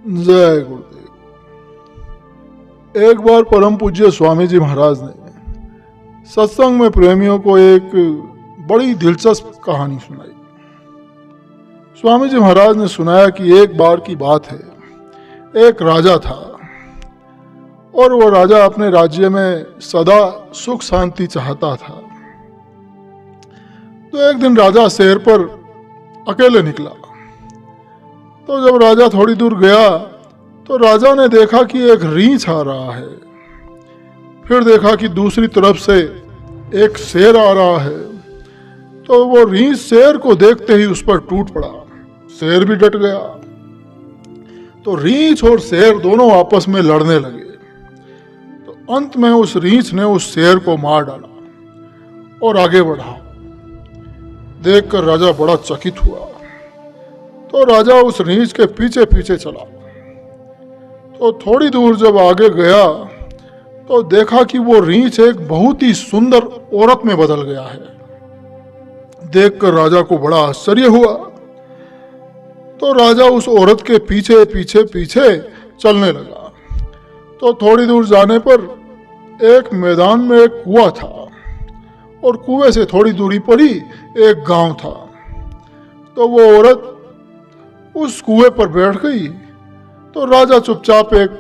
जय गुरुदेव। एक बार परम पूज्य स्वामी जी महाराज ने सत्संग में प्रेमियों को एक बड़ी दिलचस्प कहानी सुनाई। स्वामी जी महाराज ने सुनाया कि एक बार की बात है, एक राजा था और वो राजा अपने राज्य में सदा सुख शांति चाहता था। तो एक दिन राजा शहर पर अकेले निकला। तो जब राजा थोड़ी दूर गया तो राजा ने देखा कि एक रीछ आ रहा है। फिर देखा कि दूसरी तरफ से एक शेर आ रहा है। तो वो रीछ शेर को देखते ही उस पर टूट पड़ा। शेर भी डट गया। तो रीछ और शेर दोनों आपस में लड़ने लगे। तो अंत में उस रीछ ने उस शेर को मार डाला और आगे बढ़ा। देखकर राजा बड़ा चकित हुआ। तो राजा उस रीछ के पीछे पीछे चला। तो थोड़ी दूर जब आगे गया तो देखा कि वो रीछ एक बहुत ही सुंदर औरत में बदल गया है। देखकर राजा को बड़ा आश्चर्य हुआ। तो राजा उस औरत के पीछे पीछे पीछे चलने लगा। तो थोड़ी दूर जाने पर एक मैदान में एक कुआं था और कुएं से थोड़ी दूरी पर ही एक गांव था। तो वो औरत उस कुएं पर बैठ गई। तो राजा चुपचाप एक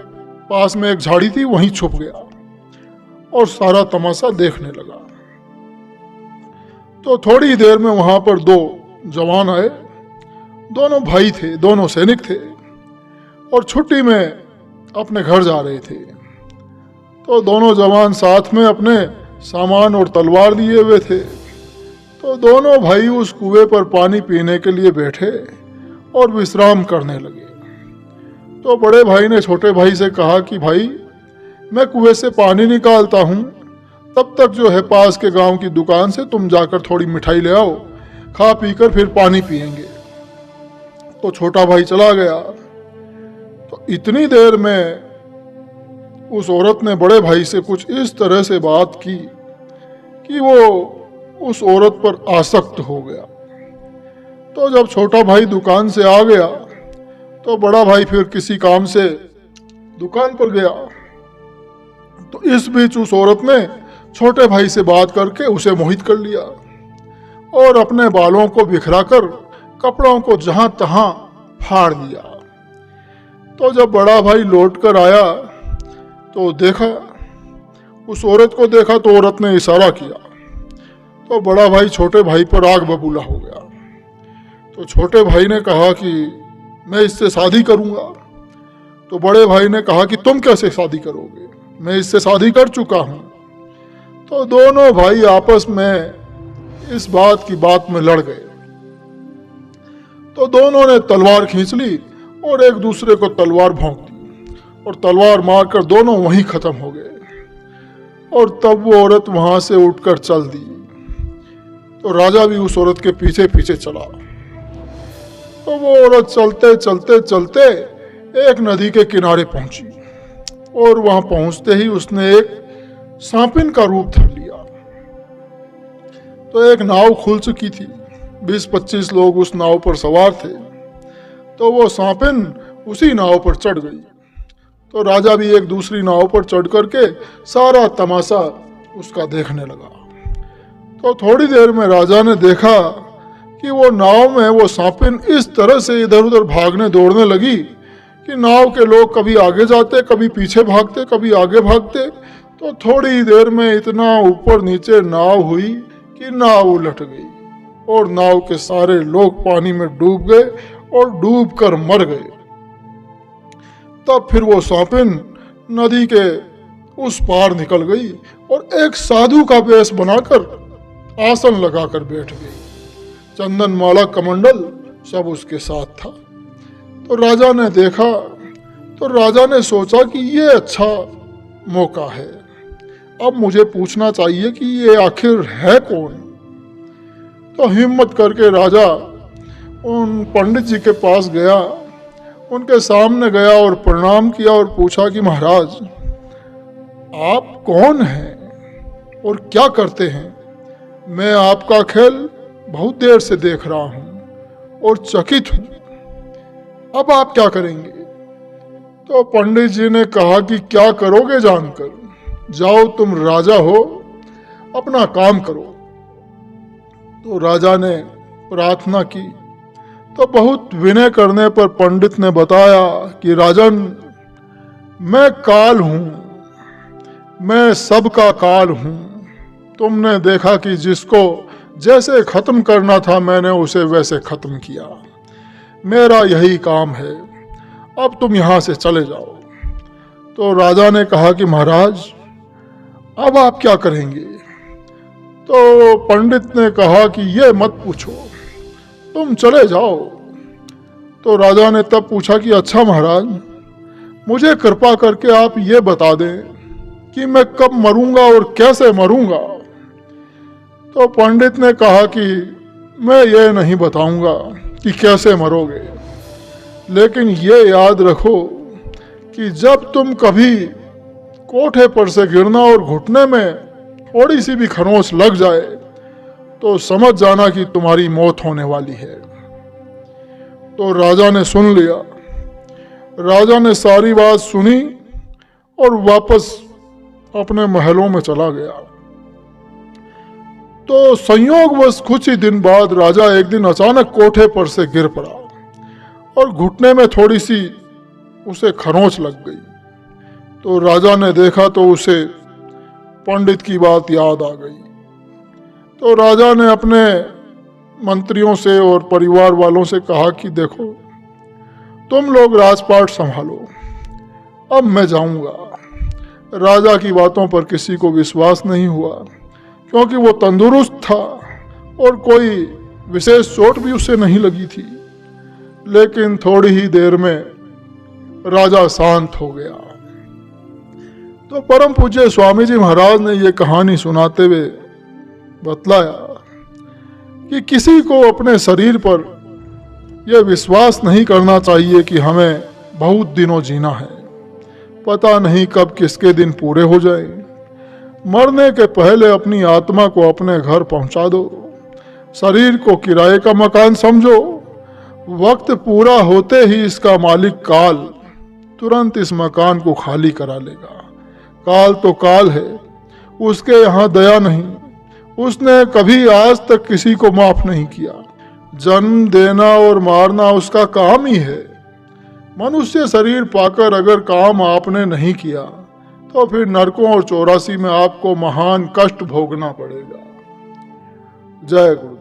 पास में एक झाड़ी थी वहीं छुप गया और सारा तमाशा देखने लगा। तो थोड़ी देर में वहां पर दो जवान आए। दोनों भाई थे, दोनों सैनिक थे और छुट्टी में अपने घर जा रहे थे। तो दोनों जवान साथ में अपने सामान और तलवार लिए हुए थे। तो दोनों भाई उस कुएं पर पानी पीने के लिए बैठे और विश्राम करने लगे। तो बड़े भाई ने छोटे भाई से कहा कि भाई, मैं कुएं से पानी निकालता हूं, तब तक जो है पास के गांव की दुकान से तुम जाकर थोड़ी मिठाई ले आओ, खा पीकर फिर पानी पिएंगे। तो छोटा भाई चला गया। तो इतनी देर में उस औरत ने बड़े भाई से कुछ इस तरह से बात की कि वो उस औरत पर आसक्त हो गया। तो जब छोटा भाई दुकान से आ गया तो बड़ा भाई फिर किसी काम से दुकान पर गया। तो इस बीच उस औरत ने छोटे भाई से बात करके उसे मोहित कर लिया और अपने बालों को बिखराकर कपड़ों को जहां तहां फाड़ दिया। तो जब बड़ा भाई लौट कर आया तो देखा, उस औरत को देखा तो औरत ने इशारा किया। तो बड़ा भाई छोटे भाई पर आग बबूला हो गया। तो छोटे भाई ने कहा कि मैं इससे शादी करूंगा। तो बड़े भाई ने कहा कि तुम कैसे शादी करोगे, मैं इससे शादी कर चुका हूं। तो दोनों भाई आपस में इस बात की बात में लड़ गए। तो दोनों ने तलवार खींच ली और एक दूसरे को तलवार भोंक दी और तलवार मारकर दोनों वहीं खत्म हो गए। और तब वो औरत वहां से उठकर चल दी। तो राजा भी उस औरत के पीछे पीछे चला। तो वो औरत चलते चलते चलते एक नदी के किनारे पहुंची और वहां पहुंचते ही उसने एक सांपिन का रूप धर लिया। तो एक नाव खुल चुकी थी, 20-25 लोग उस नाव पर सवार थे। तो वो सांपिन उसी नाव पर चढ़ गई। तो राजा भी एक दूसरी नाव पर चढ़ करके सारा तमाशा उसका देखने लगा। तो थोड़ी देर में राजा ने देखा कि वो नाव में वो सांपिन इस तरह से इधर उधर भागने दौड़ने लगी कि नाव के लोग कभी आगे जाते, कभी पीछे भागते, कभी आगे भागते। तो थोड़ी देर में इतना ऊपर नीचे नाव हुई कि नाव उलट गई और नाव के सारे लोग पानी में डूब गए और डूब कर मर गए। तब फिर वो सांपिन नदी के उस पार निकल गई और एक साधु का वेश बनाकर आसन लगाकर बैठ गई। चंदन माला कमंडल सब उसके साथ था। तो राजा ने देखा तो राजा ने सोचा कि ये अच्छा मौका है, अब मुझे पूछना चाहिए कि ये आखिर है कौन। तो हिम्मत करके राजा उन पंडित जी के पास गया, उनके सामने गया और प्रणाम किया और पूछा कि महाराज, आप कौन हैं और क्या करते हैं? मैं आपका खेल बहुत देर से देख रहा हूं और चकित हूं। अब आप क्या करेंगे? तो पंडित जी ने कहा कि क्या करोगे जानकर, जाओ तुम राजा हो, अपना काम करो। तो राजा ने प्रार्थना की, तो बहुत विनय करने पर पंडित ने बताया कि राजन, मैं काल हूं, मैं सबका काल हूं। तुमने देखा कि जिसको जैसे खत्म करना था मैंने उसे वैसे खत्म किया, मेरा यही काम है, अब तुम यहां से चले जाओ। तो राजा ने कहा कि महाराज अब आप क्या करेंगे? तो पंडित ने कहा कि ये मत पूछो, तुम चले जाओ। तो राजा ने तब पूछा कि अच्छा महाराज, मुझे कृपा करके आप ये बता दें कि मैं कब मरूंगा और कैसे मरूंगा। तो पंडित ने कहा कि मैं ये नहीं बताऊंगा कि कैसे मरोगे, लेकिन ये याद रखो कि जब तुम कभी कोठे पर से गिरना और घुटने में थोड़ी सी भी खरोंच लग जाए तो समझ जाना कि तुम्हारी मौत होने वाली है। तो राजा ने सुन लिया। राजा ने सारी बात सुनी और वापस अपने महलों में चला गया। तो संयोगवश कुछ ही दिन बाद राजा एक दिन अचानक कोठे पर से गिर पड़ा और घुटने में थोड़ी सी उसे खरोंच लग गई। तो राजा ने देखा तो उसे पंडित की बात याद आ गई। तो राजा ने अपने मंत्रियों से और परिवार वालों से कहा कि देखो, तुम लोग राजपाट संभालो, अब मैं जाऊंगा। राजा की बातों पर किसी को विश्वास नहीं हुआ, क्योंकि वो तंदुरुस्त था और कोई विशेष चोट भी उसे नहीं लगी थी। लेकिन थोड़ी ही देर में राजा शांत हो गया। तो परम पूज्य स्वामी जी महाराज ने ये कहानी सुनाते हुए बतलाया कि किसी को अपने शरीर पर यह विश्वास नहीं करना चाहिए कि हमें बहुत दिनों जीना है, पता नहीं कब किसके दिन पूरे हो जाए। मरने के पहले अपनी आत्मा को अपने घर पहुंचा दो, शरीर को किराए का मकान समझो। वक्त पूरा होते ही इसका मालिक काल तुरंत इस मकान को खाली करा लेगा। काल तो काल है, उसके यहाँ दया नहीं, उसने कभी आज तक किसी को माफ नहीं किया। जन्म देना और मारना उसका काम ही है। मनुष्य शरीर पाकर अगर काम आपने नहीं किया तो फिर नरकों और 84 में आपको महान कष्ट भोगना पड़ेगा। जय गुरु।